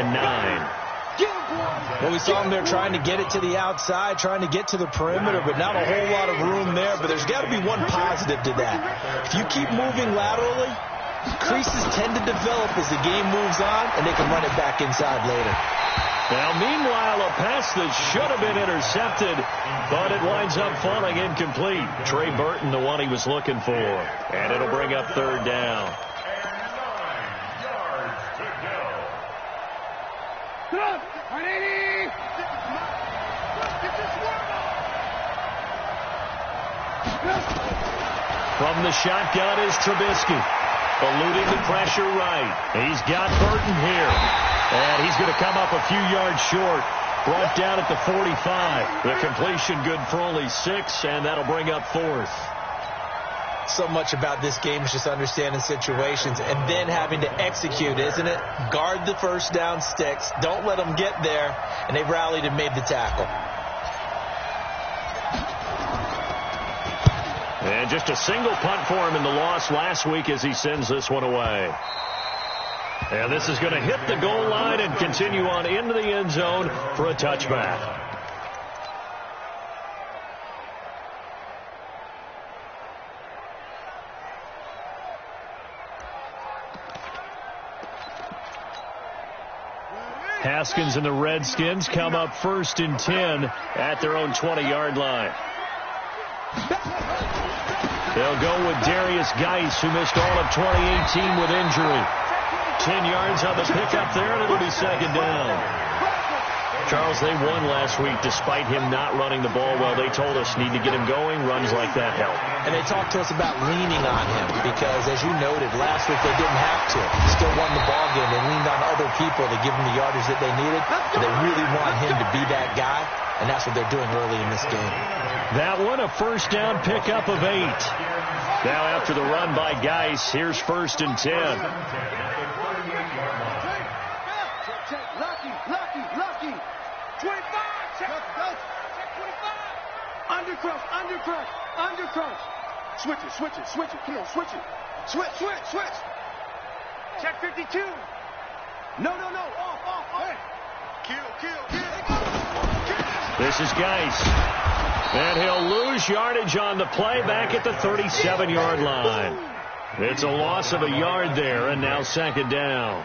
and 9. Well, we saw him there trying to get it to the outside, trying to get to the perimeter, but not a whole lot of room there. But there's got to be one positive to that. If you keep moving laterally, creases tend to develop as the game moves on, and they can run it back inside later. Now, meanwhile, a pass that should have been intercepted, but it winds up falling incomplete. Trey Burton, the one he was looking for. And it'll bring up 3rd down. From the shotgun is Trubisky. Eluding the pressure right. He's got Burton here. And he's going to come up a few yards short. Brought down at the 45. The completion good for only 6, and that'll bring up 4th. So much about this game is just understanding situations and then having to execute, isn't it? Guard the first down sticks. Don't let them get there. And they've rallied and made the tackle. And just a single punt for him in the loss last week as he sends this one away. And this is going to hit the goal line and continue on into the end zone for a touchback. Haskins and the Redskins come up 1st and 10 at their own 20-yard line. They'll go with Darius Geis, who missed all of 2018 with injury. 10 yards on the pickup there, and it'll be 2nd down. Charles, they won last week despite him not running the ball well. They told us need to get him going. Runs like that help. And they talked to us about leaning on him because, as you noted, last week they didn't have to. Still won the ball game. They leaned on other people to give them the yardage that they needed. But they really want him to be that guy, and that's what they're doing early in this game. That one, a 1st down pickup of 8. Now after the run by Geis, here's 1st and 10. Lucky. 25. Check 25. Undercrush. Switch it. Come on, switch it. Switch. Check 52. No. Off. Kill. This is Geis. And he'll lose yardage on the play back at the 37-yard line. It's a loss of a yard there, and now 2nd down.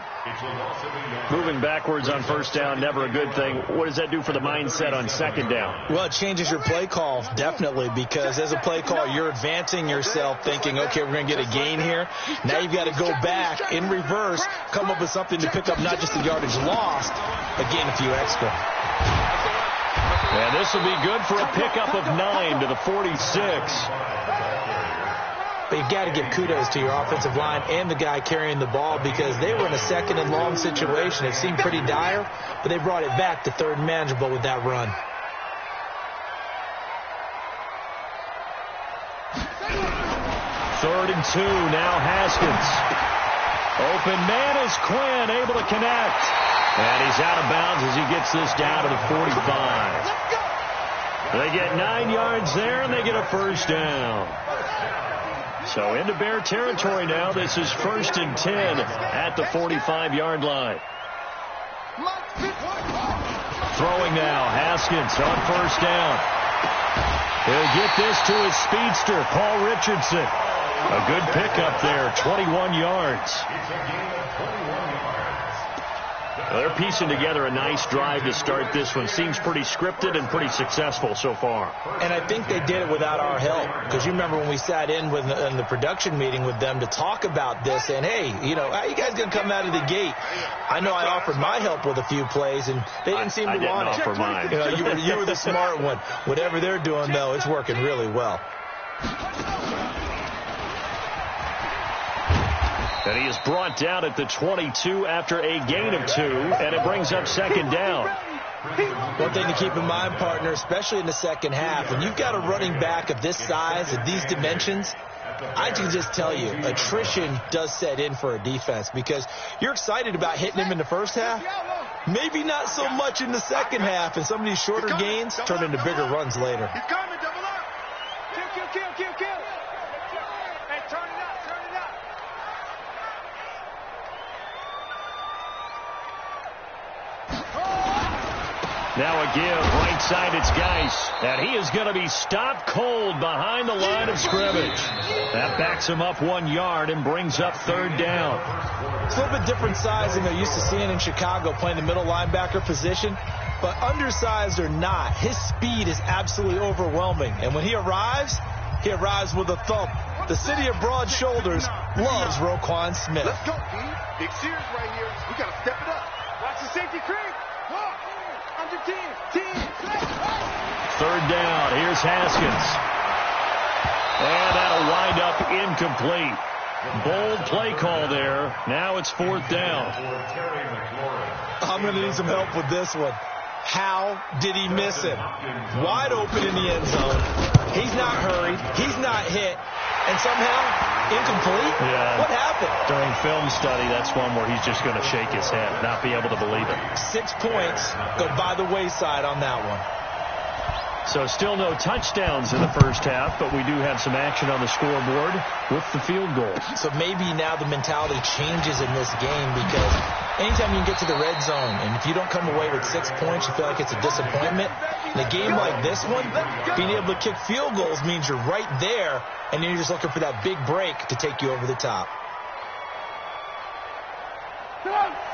Moving backwards on 1st down, never a good thing. What does that do for the mindset on 2nd down? Well, it changes your play call, definitely, because as a play call, you're advancing yourself thinking, okay, we're going to get a gain here. Now you've got to go back in reverse, come up with something to pick up not just the yardage lost, but gain a few extra. And this will be good for a pickup of 9 to the 46. But you've got to give kudos to your offensive line and the guy carrying the ball because they were in a 2nd and long situation. It seemed pretty dire, but they brought it back to 3rd and manageable with that run. Third and 2, now Haskins. Open man is Quinn, able to connect. And he's out of bounds as he gets this down to the 45. They get 9 yards there, and they get a 1st down. So into Bear territory now. This is 1st and 10 at the 45-yard line. Throwing now, Haskins on 1st down. He'll get this to his speedster, Paul Richardson. A good pickup there, 21 yards. They're piecing together a nice drive to start this one. Seems pretty scripted and pretty successful so far. And I think they did it without our help. Because you remember when we sat in the production meeting with them to talk about this. And, hey, how you guys going to come out of the gate? I know I offered my help with a few plays, and they didn't seem to want it. I didn't offer mine. You were the smart one. Whatever they're doing, though, it's working really well. And he is brought down at the 22 after a gain of 2, and it brings up 2nd down. One thing to keep in mind, partner, especially in the second half, when you've got a running back of this size, of these dimensions, I can just tell you, attrition does set in for a defense because you're excited about hitting him in the first half. Maybe not so much in the second half, and some of these shorter gains turn into bigger runs later. He's coming, double up. Kill. Hey, turn it up. Now a give, right side, it's Geis. And he is going to be stopped cold behind the line of scrimmage. That backs him up 1 yard and brings up third down. It's a little bit different sizing they're used to seeing in Chicago, playing the middle linebacker position. But undersized or not, his speed is absolutely overwhelming. And when he arrives with a thump. The city of broad shoulders loves Roquan Smith. Let's go, P. Big series right here. We got to step it up. Watch the safety creep. Walk. Under team. Third down. Here's Haskins. And that'll wind up incomplete. Bold play call there. Now it's fourth down. I'm going to need some help with this one. How did he miss him? Wide open in the end zone. He's not hurried. He's not hit. And somehow, incomplete? Yeah. What happened? During film study, that's one where he's just going to shake his head, not be able to believe it. 6 points go by the wayside on that one. So still no touchdowns in the first half, but we do have some action on the scoreboard with the field goal. So maybe now the mentality changes in this game because anytime you can get to the red zone and if you don't come away with 6 points, you feel like it's a disappointment. In a game like this one, being able to kick field goals means you're right there, and then you're just looking for that big break to take you over the top.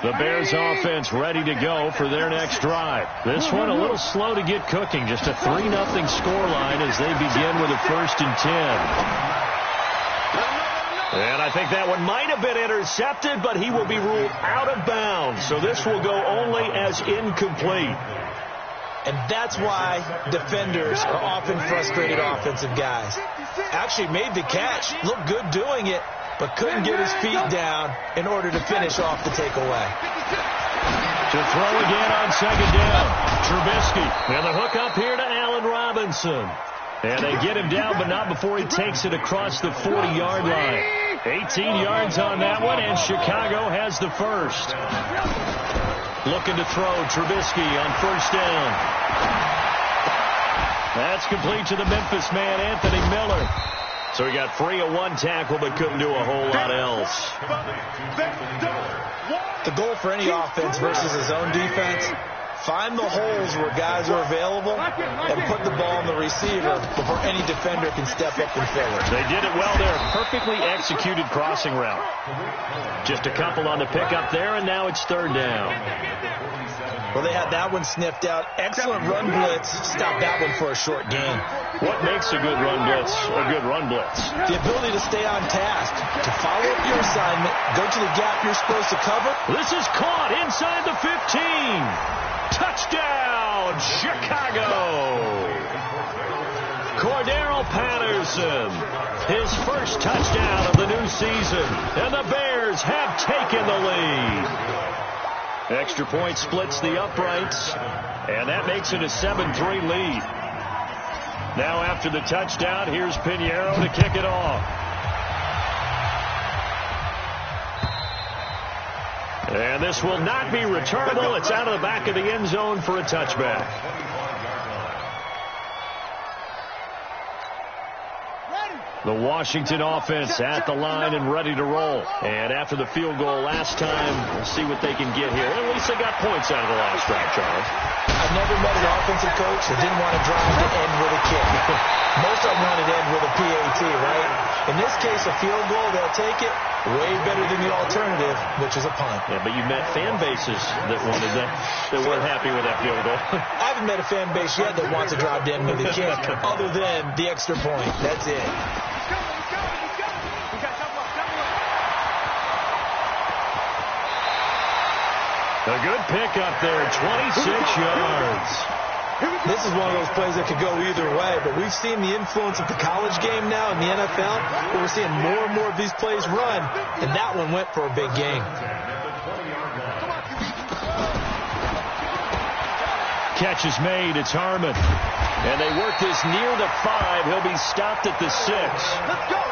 The Bears offense ready to go for their next drive. This one a little slow to get cooking. Just a 3-0 scoreline as they begin with a 1st and 10. And I think that one might have been intercepted, but he will be ruled out of bounds. So this will go only as incomplete. And that's why defenders are often frustrated offensive guys. Actually made the catch, looked good doing it, but couldn't get his feet down in order to finish off the takeaway. To throw again on second down. Trubisky. And the hook up here to Allen Robinson. And they get him down, but not before he takes it across the 40-yard line. 18 yards on that one, and Chicago has the first. Looking to throw, Trubisky on first down. That's complete to the Memphis man, Anthony Miller. So he got free of one tackle, but couldn't do a whole lot else. The goal for any offense versus his own defense, find the holes where guys are available and put the ball in the receiver before any defender can step up and fill it. They did it well there. Perfectly executed crossing route. Just a couple on the pickup there, and now it's third down. Well, they had that one sniffed out. Excellent run blitz. Stop that one for a short gain. What makes a good run blitz a good run blitz? The ability to stay on task, to follow up your assignment, go to the gap you're supposed to cover. This is caught inside the 15. Touchdown, Chicago. Cordero Patterson, his first touchdown of the new season, and the Bears have taken the lead. Extra point splits the uprights, and that makes it a 7-3 lead. Now after the touchdown, here's Pinheiro to kick it off. And this will not be returnable. It's out of the back of the end zone for a touchback. The Washington offense at the line and ready to roll. And after the field goal last time, we'll see what they can get here. At least they got points out of the last drive, Charles. I've never met an offensive coach that didn't want to drive to end with a kick. Most of them wanted to end with a PAT, right? In this case, a field goal, they'll take it. Way better than the alternative, which is a punt. Yeah, but you met fan bases that wanted that, that weren't happy with that field goal. I haven't met a fan base yet that wants to drive to end with a kick, other than the extra point. That's it. A good pickup there, 26 yards. This is one of those plays that could go either way, but we've seen the influence of the college game now in the NFL, where we're seeing more and more of these plays run, and that one went for a big gain. Catch is made, it's Harmon. And they work this near the 5. He'll be stopped at the 6.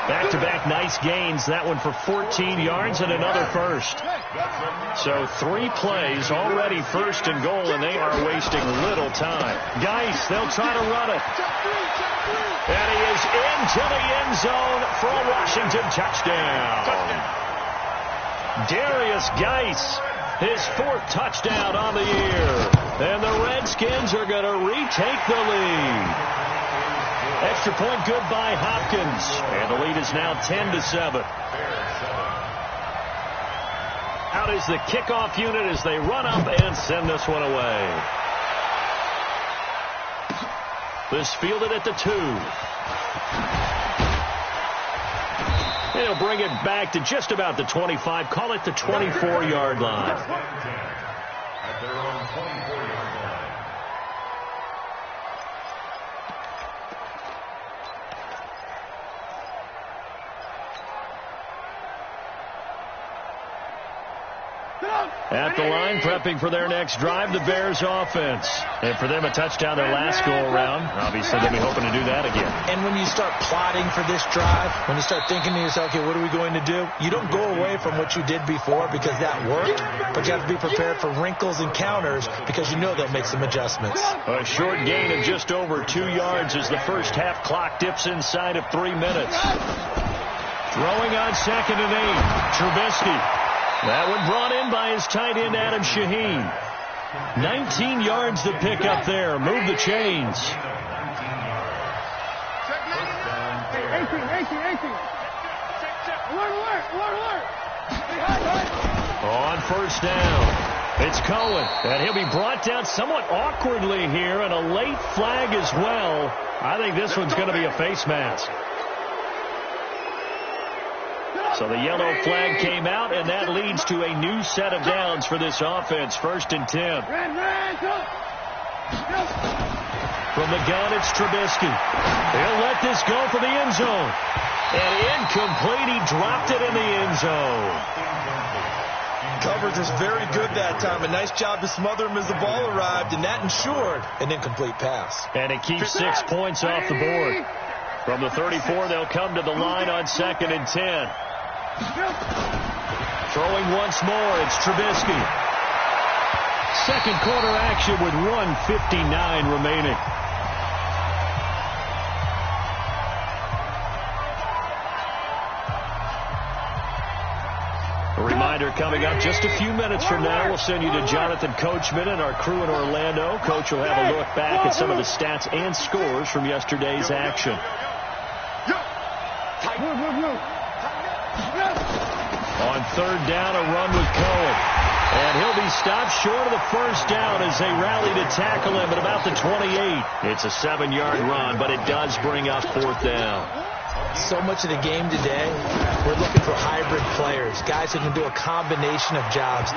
Back-to-back nice gains. That one for 14 yards and another first. So 3 plays, already first and goal, and they are wasting little time. Geis, they'll try to run it. And he is into the end zone for a Washington touchdown. Darius Geis, his 4th touchdown on the year. And the Redskins are going to retake the lead. Extra point good by Hopkins. And the lead is now 10-7. Out is the kickoff unit as they run up and send this one away. This fielded at the 2. They'll bring it back to just about the 25. Call it the 24-yard line. At their own 24-yard line. At the line, prepping for their next drive, the Bears offense. And for them, a touchdown their last go-around. Obviously, they'll be hoping to do that again. And when you start plotting for this drive, when you start thinking to yourself, okay, what are we going to do? You don't go away from what you did before because that worked, but you have to be prepared for wrinkles and counters because you know they'll make some adjustments. A short gain of just over 2 yards as the first half clock dips inside of 3 minutes. Throwing on 2nd and 8, Trubisky. That one brought in by his tight end, Adam Shaheen. 19 yards to pick up there. Move the chains. 18. Alert. On first down, it's Cohen. And he'll be brought down somewhat awkwardly here, and a late flag as well. I think this one's going to be a face mask. So the yellow flag came out, and that leads to a new set of downs for this offense. 1st and 10. From the gun, it's Trubisky. He'll let this go for the end zone. And incomplete. He dropped it in the end zone. Coverage was very good that time. A nice job to smother him as the ball arrived, and that ensured an incomplete pass. And it keeps 6 points off the board. From the 34, they'll come to the line on 2nd and 10. Throwing once more, it's Trubisky. Second quarter action with 1:59 remaining. A reminder coming up just a few minutes from now, we'll send you to Jonathan Coachman and our crew in Orlando. Coach will have a look back at some of the stats and scores from yesterday's action. On 3rd down, a run with Cohen. And he'll be stopped short of the first down as they rally to tackle him at about the 28. It's a 7-yard run, but it does bring up 4th down. So much of the game today, we're looking for hybrid players, guys who can do a combination of jobs.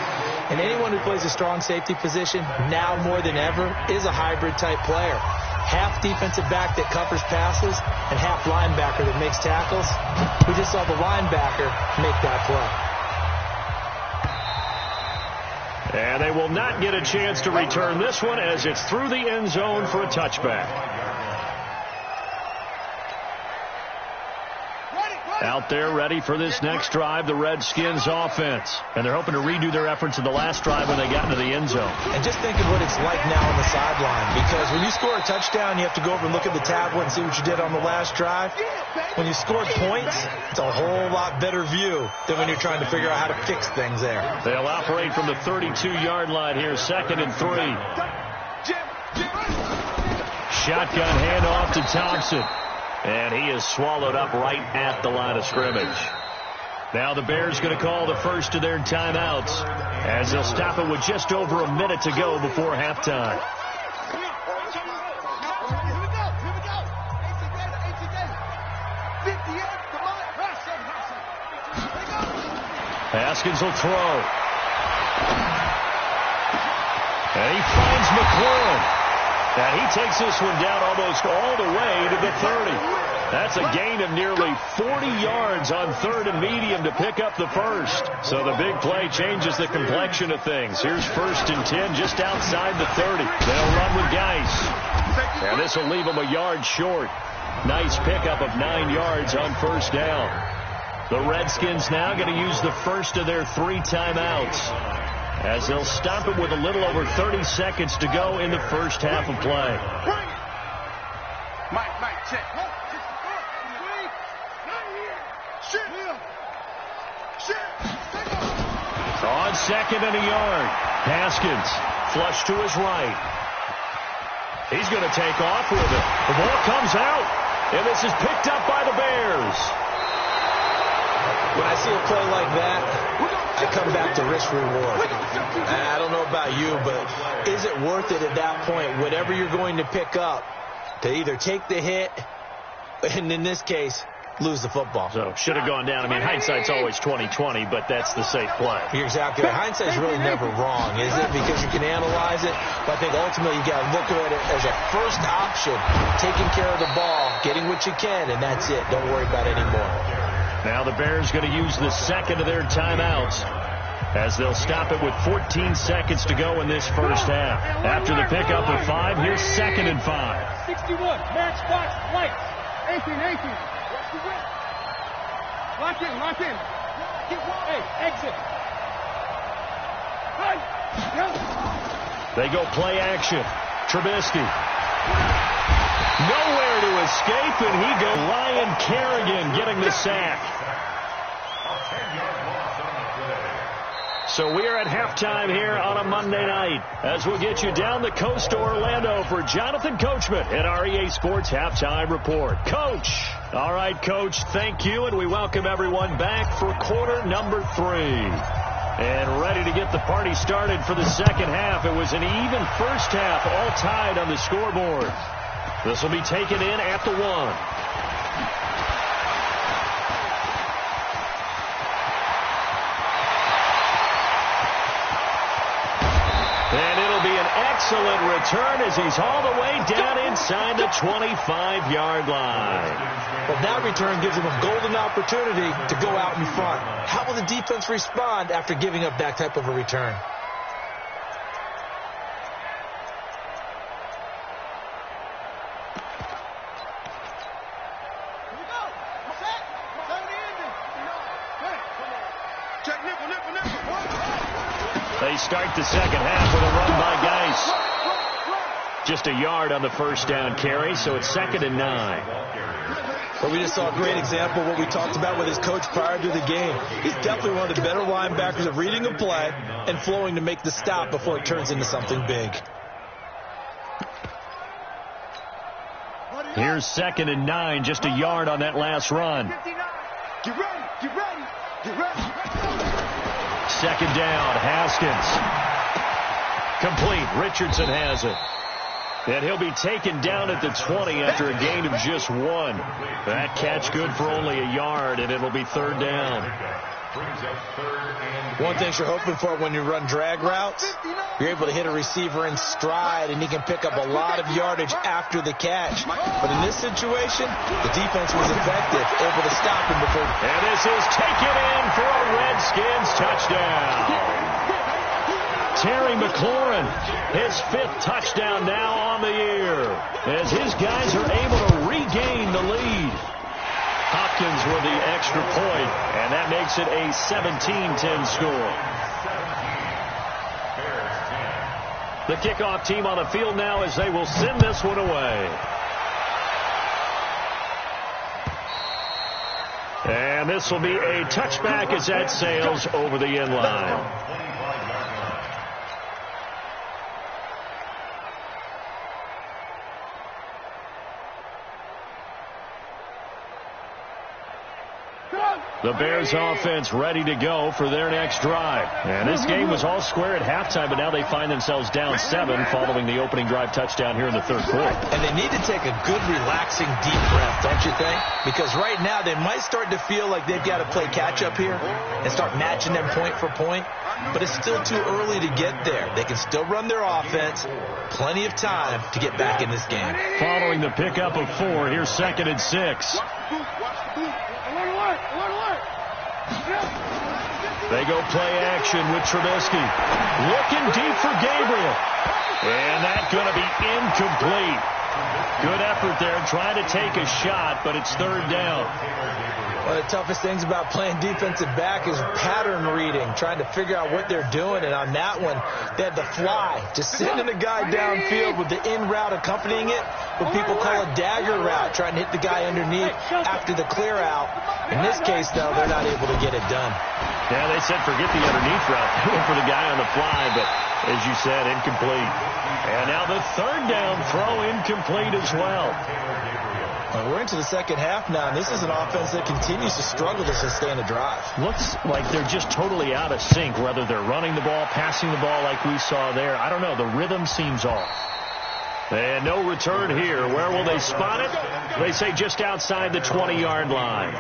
And anyone who plays a strong safety position, now more than ever, is a hybrid-type player. Half defensive back that covers passes and half linebacker that makes tackles. We just saw the linebacker make that play. And they will not get a chance to return this one as it's through the end zone for a touchback. Out there ready for this next drive, the Redskins offense. And they're hoping to redo their efforts in the last drive when they got into the end zone. And just think of what it's like now on the sideline. Because when you score a touchdown, you have to go over and look at the tablet and see what you did on the last drive. When you score points, it's a whole lot better view than when you're trying to figure out how to fix things there. They'll operate from the 32-yard line here, 2nd and 3. Shotgun handoff to Thompson. And he is swallowed up right at the line of scrimmage. Now the Bears going to call the first of their timeouts as they'll stop it with just over a minute to go before halftime. Haskins will throw. And he finds McLaurin. And he takes this one down almost all the way to the 30. That's a gain of nearly 40 yards on 3rd and medium to pick up the first. So the big play changes the complexion of things. Here's 1st and 10 just outside the 30. They'll run with Geis. And this will leave them a yard short. Nice pickup of 9 yards on first down. The Redskins now going to use the first of their 3 timeouts as they'll stop it with a little over 30 seconds to go in the first half of play. Mike, check. On 2nd and a yard. Haskins flush to his right. He's going to take off with it. The ball comes out, and this is picked up by the Bears. When I see a play like that, I come back to risk-reward. I don't know about you, but is it worth it at that point, whatever you're going to pick up, to either take the hit, and in this case, lose the football? So, should have gone down. I mean, hindsight's always 20/20, but that's the safe play. You're exactly right. Hindsight's really never wrong, is it? Because you can analyze it, but I think ultimately you got to look at it as a first option, taking care of the ball, getting what you can, and that's it. Don't worry about it anymore. Now the Bears going to use the second of their timeouts as they'll stop it with 14 seconds to go in this first half. After the pickup of 5, here's 2nd and 5. 61, matchbox, lights. 18. Lock in. Hey, exit. They go play action. Trubisky. Nowhere to escape, and he goes. Ryan Kerrigan getting the sack. So we are at halftime here on a Monday night as we'll get you down the coast to Orlando for Jonathan Coachman at our EA Sports Halftime Report. Coach. All right, Coach, thank you, and we welcome everyone back for quarter number 3. And ready to get the party started for the second half. It was an even first half, all tied on the scoreboard. This will be taken in at the 1. And it'll be an excellent return as he's all the way down inside the 25-yard line. Well, that return gives him a golden opportunity to go out in front. How will the defense respond after giving up that type of a return? They start the second half with a run by Geis. Just a yard on the first down carry, so it's 2nd and 9. Well, we just saw a great example of what we talked about with his coach prior to the game. He's definitely one of the better linebackers of reading a play and flowing to make the stop before it turns into something big. Here's 2nd and 9, just a yard on that last run. Get ready. Second down, Haskins. Complete. Richardson has it. And he'll be taken down at the 20 after a gain of just 1. That catch good for only a yard, and it'll be 3rd down. One thing you're hoping for when you run drag routes, you're able to hit a receiver in stride, and he can pick up a lot of yardage after the catch. But in this situation, the defense was effective, able to stop him before. And this is taken in for a Redskins touchdown. Terry McLaurin, his 5th touchdown now on the year, as his guys are able to regain the lead. Hopkins with the extra point, and that makes it a 17-10 score. The kickoff team on the field now as they will send this one away. And this will be a touchback as that sails over the end line. The Bears offense ready to go for their next drive. And this game was all square at halftime, but now they find themselves down 7 following the opening drive touchdown here in the 3rd quarter. And they need to take a good, relaxing, deep breath, don't you think? Because right now they might start to feel like they've got to play catch-up here and start matching them point for point. But it's still too early to get there. They can still run their offense. Plenty of time to get back in this game. Following the pickup of 4, here's 2nd and 6. They go play action with Trubisky. Looking deep for Gabriel. And that's going to be incomplete. Good effort there trying to take a shot, but it's 3rd down. One of the toughest things about playing defensive back is pattern reading, trying to figure out what they're doing. And on that one, they had the fly, just sending a guy downfield with the in route accompanying it, what people call a dagger route, trying to hit the guy underneath after the clear out. In this case, though, they're not able to get it done. Yeah, they said forget the underneath route. They went for the guy on the fly, but as you said, incomplete. And now the third down throw incomplete as well. We're into the second half now, and this is an offense that continues to struggle to sustain a drive. Looks like they're just totally out of sync, whether they're running the ball, passing the ball like we saw there. I don't know. The rhythm seems off. And no return here. Where will they spot it? They say just outside the 20-yard line.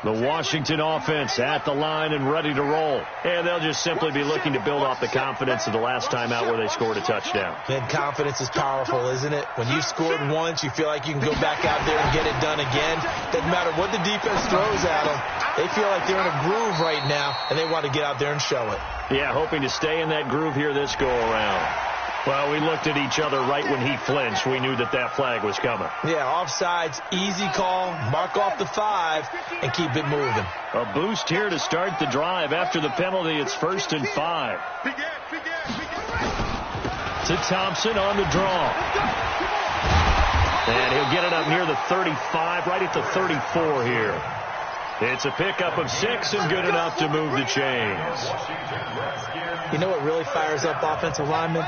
The Washington offense at the line and ready to roll. And they'll just simply be looking to build off the confidence of the last time out where they scored a touchdown. And confidence is powerful, isn't it? When you've scored once, you feel like you can go back out there and get it done again. Doesn't matter what the defense throws at them. They feel like they're in a groove right now, and they want to get out there and show it. Yeah, hoping to stay in that groove here this go-around. Well, we looked at each other right when he flinched. We knew that that flag was coming. Yeah, offsides, easy call, mark off the 5, and keep it moving. A boost here to start the drive. After the penalty, it's 1st and 5. To Thompson on the draw. And he'll get it up near the 35, right at the 34 here. It's a pickup of 6 and good enough to move the chains. You know what really fires up offensive linemen?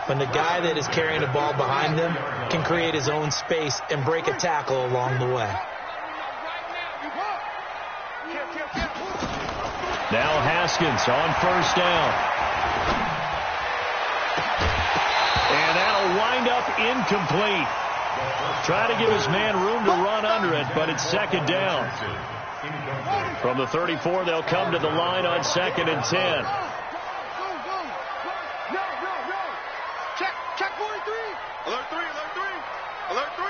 When the guy that is carrying the ball behind them can create his own space and break a tackle along the way. Now Haskins on 1st down. And that'll wind up incomplete. Try to give his man room to run under it, but it's 2nd down. From the 34, they'll come to the line on 2nd and 10. Check 43. Alert 3, alert 3. Alert 3.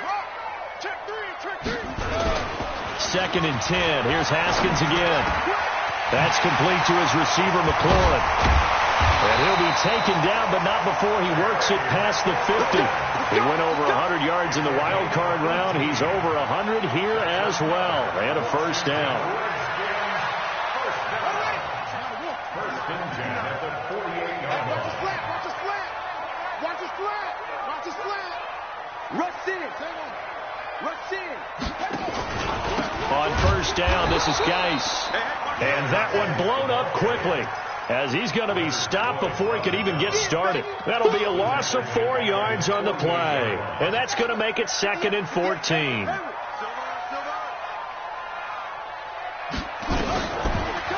Check 3, check 3. 2nd and 10. Here's Haskins again. That's complete to his receiver, McLaurin. And he'll be taken down, but not before he works it past the 50. He went over 100 yards in the wild card round. He's over 100 here as well. And a 1st down. Rush in. Rush in. On 1st down, this is Geis. And that one blown up quickly as he's going to be stopped before he could even get started. That'll be a loss of 4 yards on the play. And that's going to make it 2nd and 14.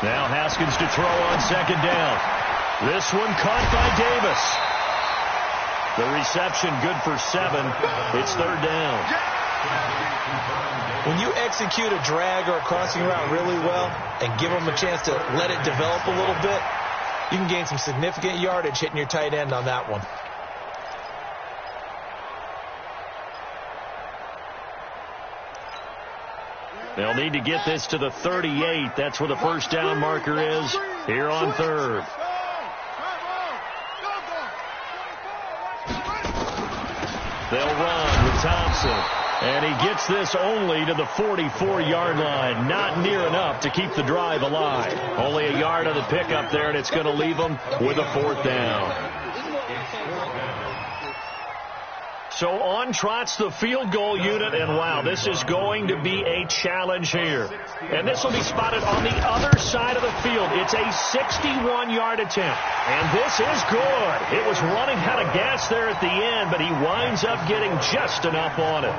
Now Haskins to throw on 2nd down. This one caught by Davis. The reception good for 7. It's 3rd down. When you execute a drag or a crossing route really well and give them a chance to let it develop a little bit, you can gain some significant yardage hitting your tight end on that one. They'll need to get this to the 38. That's where the 1st down marker is here on 3rd. They'll run with Thompson. And he gets this only to the 44-yard line. Not near enough to keep the drive alive. Only a yard of the pickup there, and it's going to leave them with a 4th down. So on trots the field goal unit, and wow, this is going to be a challenge here. And this will be spotted on the other side of the field. It's a 61-yard attempt, and this is good. It was running out of gas there at the end, but he winds up getting just enough on it.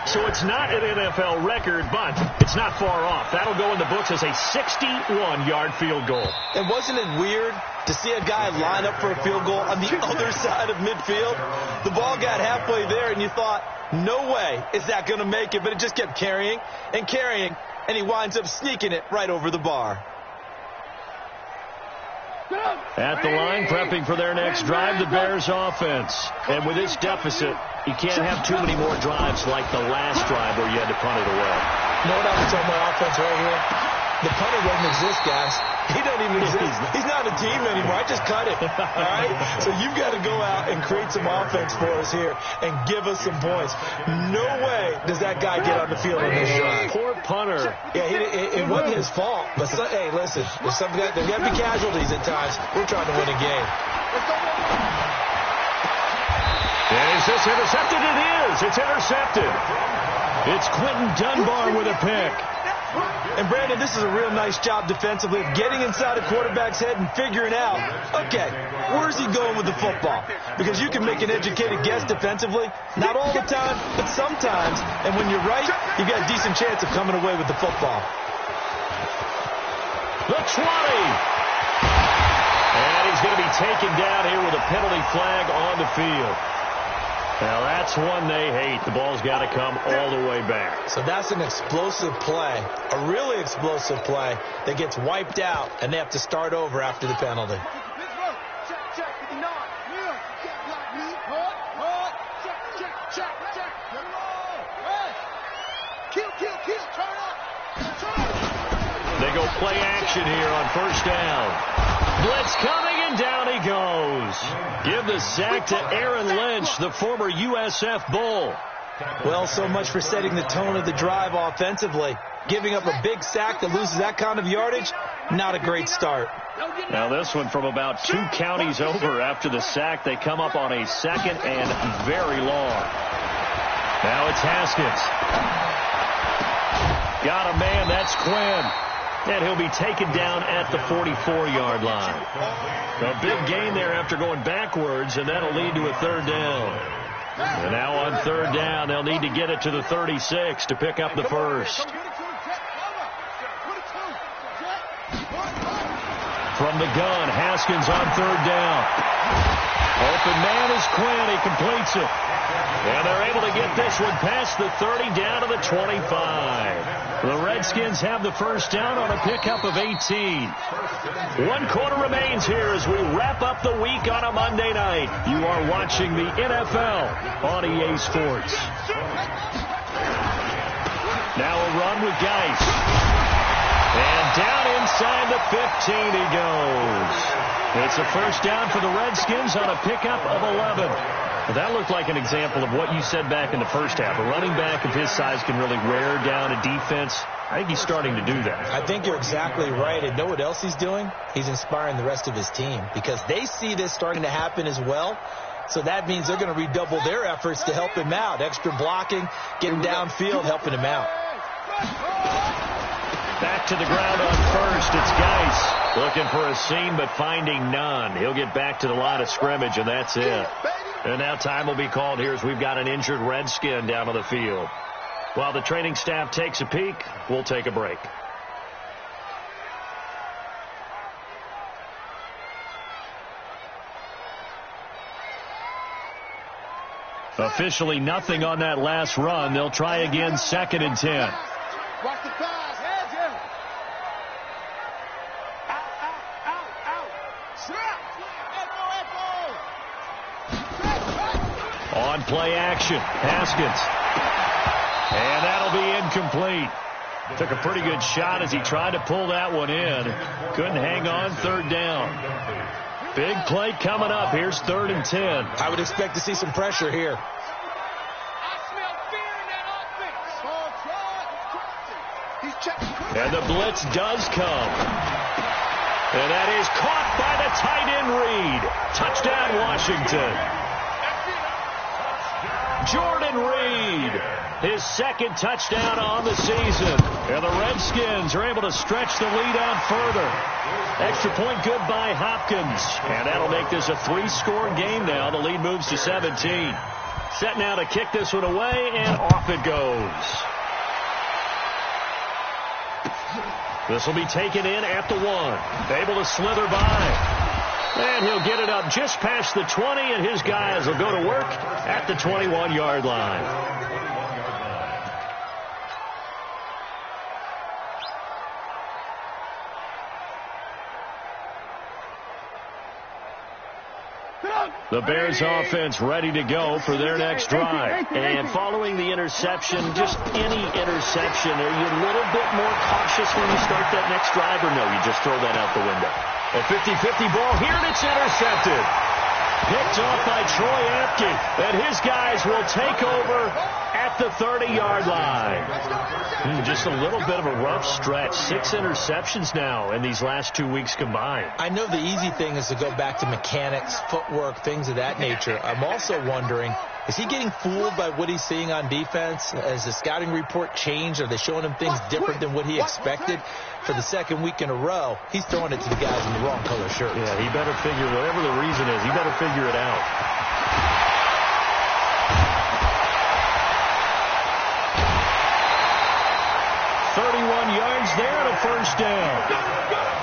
So it's not an NFL record, but it's not far off. That'll go in the books as a 61-yard field goal. And wasn't it weird to see a guy line up for a field goal on the other side of midfield? The ball got halfway there, and you thought, no way is that going to make it. But it just kept carrying and carrying, and he winds up sneaking it right over the bar. At the line, prepping for their next drive, the Bears offense. And with this deficit, you can't have too many more drives like the last drive where you had to punt it away. You know what I would tell my offense right here? The punter doesn't exist, guys. He doesn't even exist. He's not a team anymore. I just cut it. All right? So you've got to go out and create some offense for us here and give us some points. No way does that guy get on the field in this drive. Poor punter. Yeah, it wasn't his fault. But, hey, listen, there's got to be casualties at times. We're trying to win a game. And is this intercepted? It is. It's intercepted. It's Quentin Dunbar with a pick. And, Brandon, this is a real nice job defensively of getting inside a quarterback's head and figuring out, okay, where's he going with the football? Because you can make an educated guess defensively, not all the time, but sometimes. And when you're right, you've got a decent chance of coming away with the football. The 20. And he's going to be taken down here with a penalty flag on the field. Now, that's one they hate. The ball's got to come all the way back. So that's an explosive play, a really explosive play that gets wiped out, and they have to start over after the penalty. They go play action here on first down. Blitz coming, and down he goes. Give the sack to Aaron Lynch, the former USF Bull. Well, so much for setting the tone of the drive offensively. Giving up a big sack that loses that kind of yardage, not a great start. Now this one from about 2 counties over after the sack. They come up on a second and very long. Now it's Haskins. Got a man, that's Quinn. And he'll be taken down at the 44-yard line. A big gain there after going backwards, and that'll lead to a third down. And now on third down, they'll need to get it to the 36 to pick up the first. From the gun, Haskins on third down. Open man is Quinn. He completes it. And they're able to get this one past the 30 down to the 25. The Redskins have the first down on a pickup of 18. 1 quarter remains here as we wrap up the week on a Monday night. You are watching the NFL on EA Sports. Now a run with Geis. And down inside the 15 he goes. It's a first down for the Redskins on a pickup of 11. Well, that looked like an example of what you said back in the first half. A running back of his size can really wear down a defense. I think he's starting to do that. I think you're exactly right. And know what else he's doing? He's inspiring the rest of his team because they see this starting to happen as well. So that means they're going to redouble their efforts to help him out. Extra blocking, getting downfield, helping him out. Back to the ground on first. It's Geis looking for a seam but finding none. He'll get back to the line of scrimmage, and that's it. And now time will be called here as we've got an injured Redskin down on the field. While the training staff takes a peek, we'll take a break. Officially nothing on that last run. They'll try again, 2nd and 10. Watch the pass. Heads in. Out. Snap. On play action, Haskins. And that'll be incomplete. Took a pretty good shot as he tried to pull that one in. Couldn't hang on, third down. Big play coming up. Here's 3rd and 10. I would expect to see some pressure here. I smell fear in that offense. And the blitz does come. And that is caught by the tight end Reed. Touchdown, Washington. Jordan Reed, his 2nd touchdown on the season. And the Redskins are able to stretch the lead out further. Extra point good by Hopkins. And that'll make this a 3-score game now. The lead moves to 17. Set now to kick this one away, and off it goes. This will be taken in at the 1. Able to slither by. And he'll get it up just past the 20, and his guys will go to work at the 21-yard line. Get up. The Bears offense ready to go for their next drive. And following the interception, just any interception, are you a little bit more cautious when you start that next drive, or no, you just throw that out the window? A 50-50 ball here, and it's intercepted. Picked off by Troy Apke, and his guys will take over at the 30-yard line. Just a little bit of a rough stretch. 6 interceptions now in these last 2 weeks combined. I know the easy thing is to go back to mechanics, footwork, things of that nature. I'm also wondering, is he getting fooled by what he's seeing on defense? Has the scouting report changed? Are they showing him things different than what he expected? For the second week in a row, he's throwing it to the guys in the wrong color shirts. Yeah, he better figure, whatever the reason is, he better figure it out. Yards there and a first down.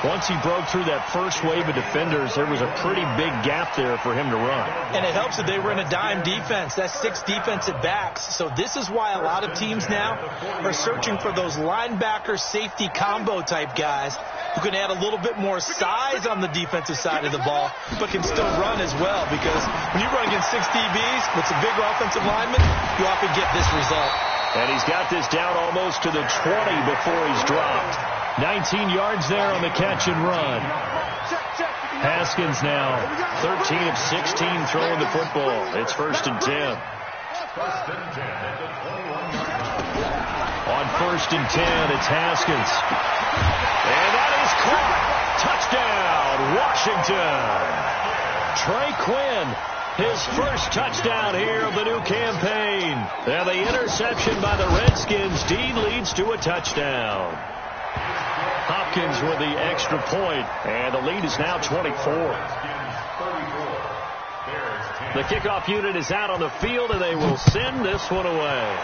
Once he broke through that first wave of defenders, there was a pretty big gap there for him to run. And it helps that they were in a dime defense. That's 6 defensive backs. So this is why a lot of teams now are searching for those linebacker safety combo type guys who can add a little bit more size on the defensive side of the ball, but can still run as well. Because when you run against 6 DBs with some bigger offensive linemen, you often get this result. And he's got this down almost to the 20 before he's dropped. 19 yards there on the catch and run. Haskins now 13 of 16 throwing the football. It's 1st and 10. On 1st and 10, it's Haskins. And that is caught. Touchdown, Washington. Trey Quinn, his first touchdown here of the new campaign. And the interception by the Redskins indeed leads to a touchdown. Hopkins with the extra point, and the lead is now 24. The kickoff unit is out on the field, and they will send this one away.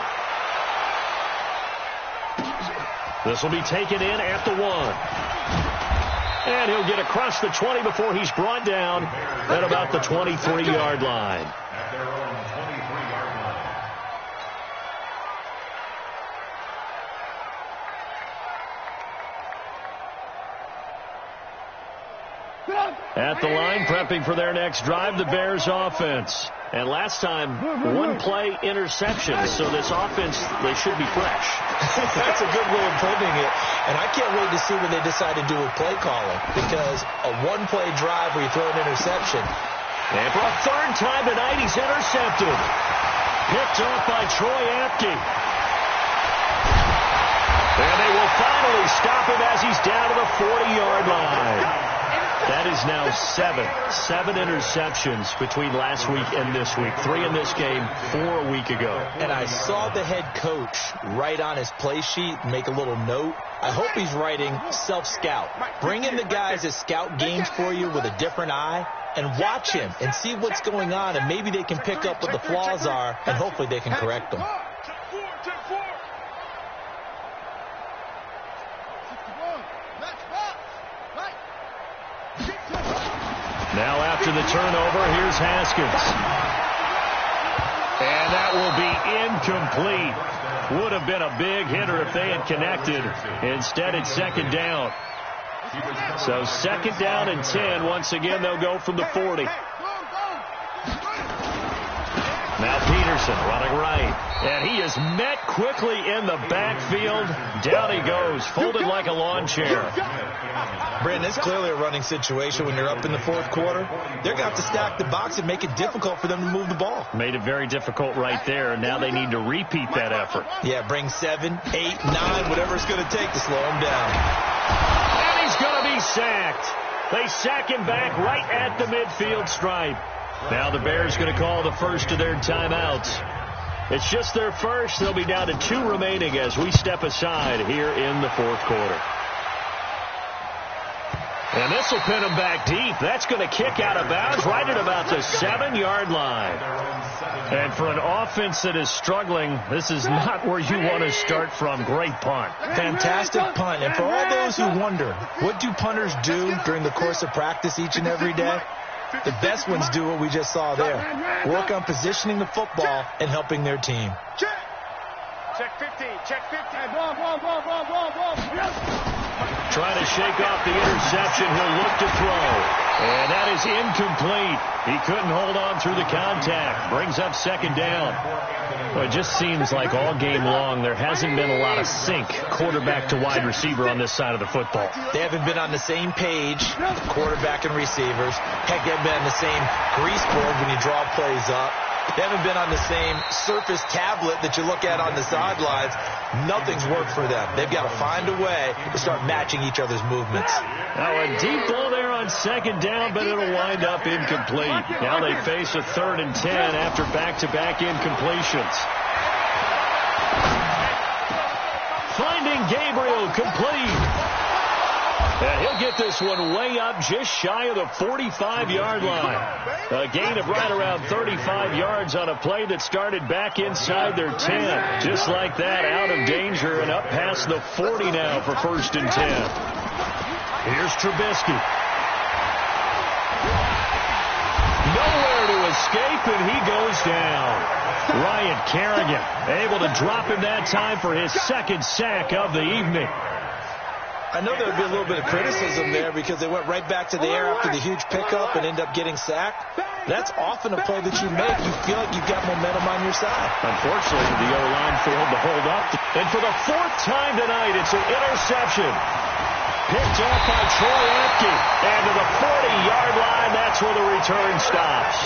This will be taken in at the 1. And he'll get across the 20 before he's brought down at about the 23-yard line. At the line, prepping for their next drive, the Bears offense. And last time, 1-play interception. So this offense, they should be fresh. That's a good way of putting it. And I can't wait to see what they decide to do with play calling. Because a 1-play drive where you throw an interception. And for a 3rd time tonight, he's intercepted. Picked off by Troy Apke. And they will finally stop him as he's down to the 40-yard line. That is now 7 interceptions between last week and this week. 3 in this game, 4 a week ago. And I saw the head coach write on his play sheet, make a little note. I hope he's writing self-scout. Bring in the guys that scout games for you with a different eye and watch him and see what's going on, and maybe they can pick up what the flaws are, and hopefully they can correct them. Now after the turnover, here's Haskins. And that will be incomplete. Would have been a big hitter if they had connected. Instead, it's 2nd down. So 2nd down and 10. Once again, they'll go from the 40. Now Peterson running right. And he is met quickly in the backfield. Down he goes, folded like a lawn chair. Brandon, it's clearly a running situation when you're up in the 4th quarter. They're going to have to stack the box and make it difficult for them to move the ball. Made it very difficult right there. Now they need to repeat that effort. Yeah, bring 7, 8, 9, whatever it's going to take to slow him down. And he's going to be sacked. They sack him back right at the midfield stripe. Now the Bears going to call the first of their timeouts. It's just their first. They'll be down to 2 remaining as we step aside here in the 4th quarter. And this will pin him back deep. That's going to kick out of bounds right at about the 7-yard line. And for an offense that is struggling, this is not where you want to start from. Great punt. Fantastic punt. And for all those who wonder, what do punters do during the course of practice each and every day? The best ones do what we just saw there. Work on positioning the football and helping their team. Check 15. Check 15. Hey, ball. trying to shake off the interception. He'll look to throw. And that is incomplete. He couldn't hold on through the contact. Brings up second down. Well, it just seems like all game long there hasn't been a lot of sync quarterback to wide receiver on this side of the football. They haven't been on the same page, quarterback and receivers. Heck, they haven't been on the same grease board when you draw plays up. They haven't been on the same surface tablet that you look at on the sidelines. Nothing's worked for them. They've got to find a way to start matching each other's movements. Now a deep ball there on second down, but it'll wind up incomplete. Now they face a 3rd and 10 after back-to-back incompletions. Finding Gabriel complete. And he'll get this one way up just shy of the 45-yard line. A gain of right around 35 yards on a play that started back inside their 10. Just like that, out of danger and up past the 40 now for 1st and 10. Here's Trubisky. Nowhere to escape, and he goes down. Ryan Kerrigan able to drop him that time for his 2nd sack of the evening. I know there would be a little bit of criticism there because they went right back to the air after the huge pickup and end up getting sacked. That's often a play that you make. You feel like you've got momentum on your side. Unfortunately, the O-line failed to hold up. And for the 4th time tonight, it's an interception. Picked off by Troy Apke. And to the 40-yard line, that's where the return stops.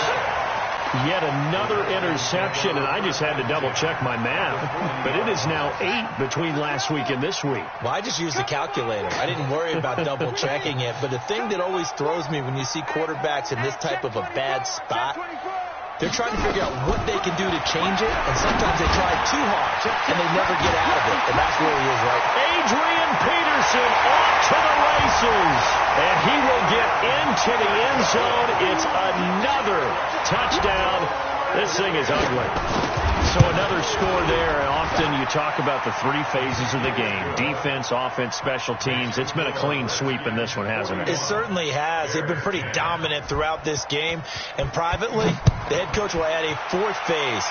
Yet another interception, and I just had to double-check my math. But it is now 8 between last week and this week. Well, I just used the calculator. I didn't worry about double-checking it. But the thing that always throws me when you see quarterbacks in this type of a bad spot, they're trying to figure out what they can do to change it, and sometimes they try too hard, and they never get out of it. And that's where he is right. Adrian Peterson off to the races, and he will get into the end zone. It's another touchdown. This thing is ugly. So another score there, and often you talk about the 3 phases of the game. Defense, offense, special teams. It's been a clean sweep in this one, hasn't it? It certainly has. They've been pretty dominant throughout this game. And privately, the head coach will add a 4th phase.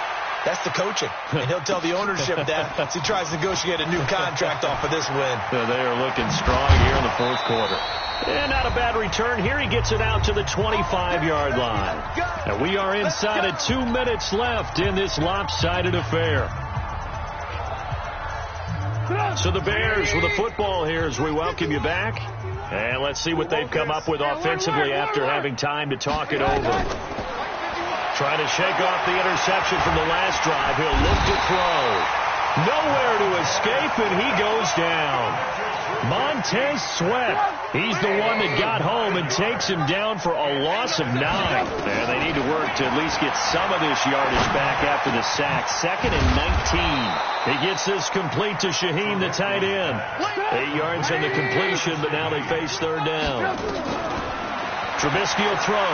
That's the coaching. And he'll tell the ownership that as he tries to negotiate a new contract off of this win. So they are looking strong here in the 4th quarter. And not a bad return. Here he gets it out to the 25-yard line. And we are inside of 2 minutes left in this lopsided affair. So the Bears with the football here as we welcome you back. And let's see what they've come up with offensively after having time to talk it over. Trying to shake off the interception from the last drive. He'll look to throw. Nowhere to escape, and he goes down. Montez Sweat, he's the one that got home and takes him down for a loss of 9. And they need to work to at least get some of this yardage back after the sack. 2nd and 19. He gets this complete to Shaheen, the tight end. 8 yards in the completion, but now they face 3rd down. Trubisky will throw.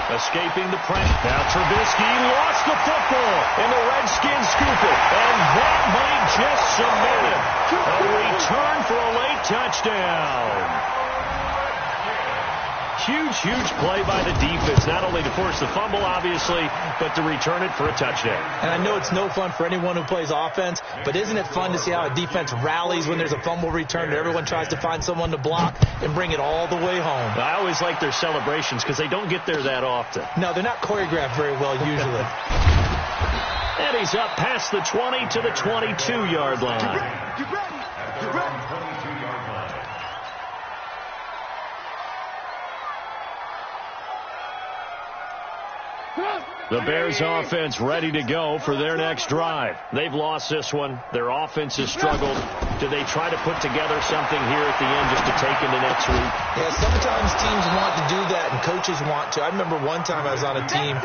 Escaping the pressure. Now Trubisky lost the football, and the Redskins scoop it. And that might just cement it. A return for a late touchdown. Huge, huge play by the defense, not only to force the fumble, obviously, but to return it for a touchdown. And I know it's no fun for anyone who plays offense, but isn't it fun to see how a defense rallies when there's a fumble return and everyone tries to find someone to block and bring it all the way home? I always like their celebrations because they don't get there that often. No, they're not choreographed very well usually. And he's up past the 20 to the 22-yard line. Get ready. Get ready. The Bears offense ready to go for their next drive. They've lost this one. Their offense has struggled. Do they try to put together something here at the end just to take into next week? Yeah, sometimes teams want to do that and coaches want to. I remember one time I was on a team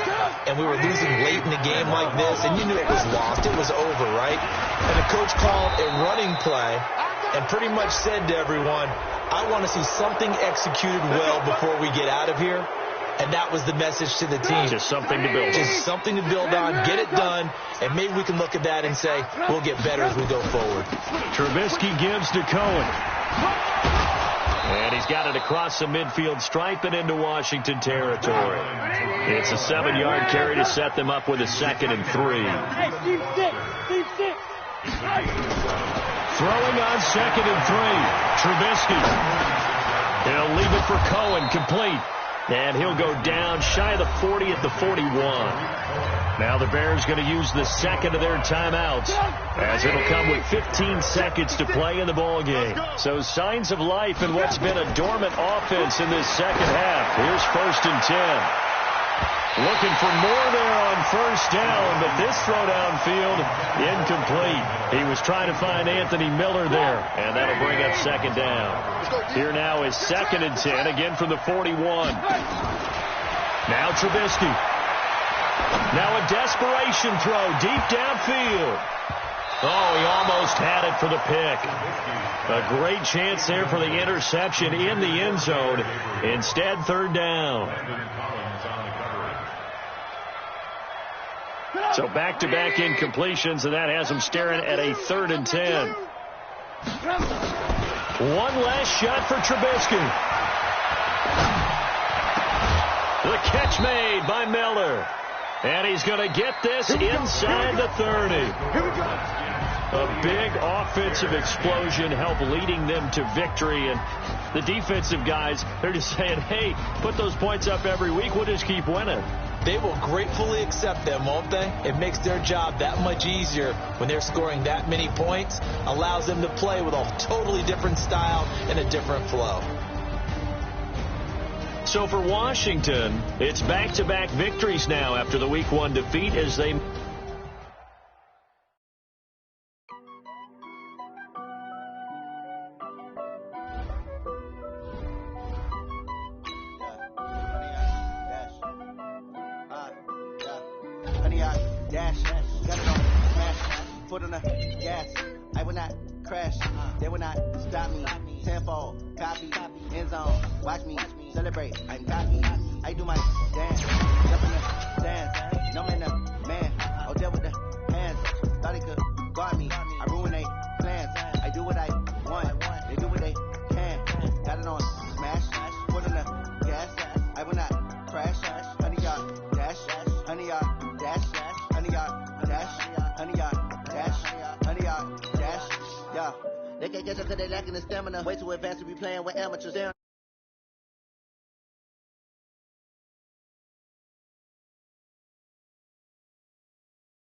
and we were losing late in a game like this and you knew it was lost. It was over, right? And the coach called a running play and pretty much said to everyone, I want to see something executed well before we get out of here. And that was the message to the team. Just something to build on. Just something to build on, get it done, and maybe we can look at that and say, we'll get better as we go forward. Trubisky gives to Cohen. And he's got it across the midfield stripe and into Washington territory. It's a 7-yard carry to set them up with a 2nd and 3. Throwing on 2nd and 3. Trubisky. He'll leave it for Cohen, complete. And he'll go down shy of the 40 at the 41. Now the Bears going to use the second of their timeouts, as it'll come with 15 seconds to play in the ball game. So signs of life in what's been a dormant offense in this second half. Here's 1st and 10. Looking for more there on 1st down, but this throw downfield incomplete. He was trying to find Anthony Miller there, and that'll bring up 2nd down. Here now is 2nd and 10, again from the 41. Now Trubisky. Now a desperation throw deep downfield. Oh, he almost had it for the pick. A great chance there for the interception in the end zone. Instead, 3rd down. So back-to-back incompletions, and that has him staring at a 3rd and 10. One last shot for Trubisky. The catch made by Miller. And he's going to get this inside the 30. A big offensive explosion helped leading them to victory. And the defensive guys, they're just saying, hey, put those points up every week. We'll just keep winning. They will gratefully accept them, won't they? It makes their job that much easier when they're scoring that many points. Allows them to play with a totally different style and a different flow. So for Washington, it's back-to-back victories now after the Week 1 defeat as they... Dash, got it on smash, foot on the gas. I will not crash, they will not stop me. Tenfold, copy, end zone, watch me celebrate. I'm cocky, I do my dance, jump in the stands. No man, the man, I'll deal with the hands. Thought he could guard me, I ruin they plans. I do what I want, they do what they can. Got it on smash, foot on the gas. I will not crash, 100-yard dash, 100-yard dash. 100-yard dash, 100-yard dash, 100-yard dash, yeah. They can't catch up 'cause they lacking the stamina. Way too advanced to be playing with amateurs.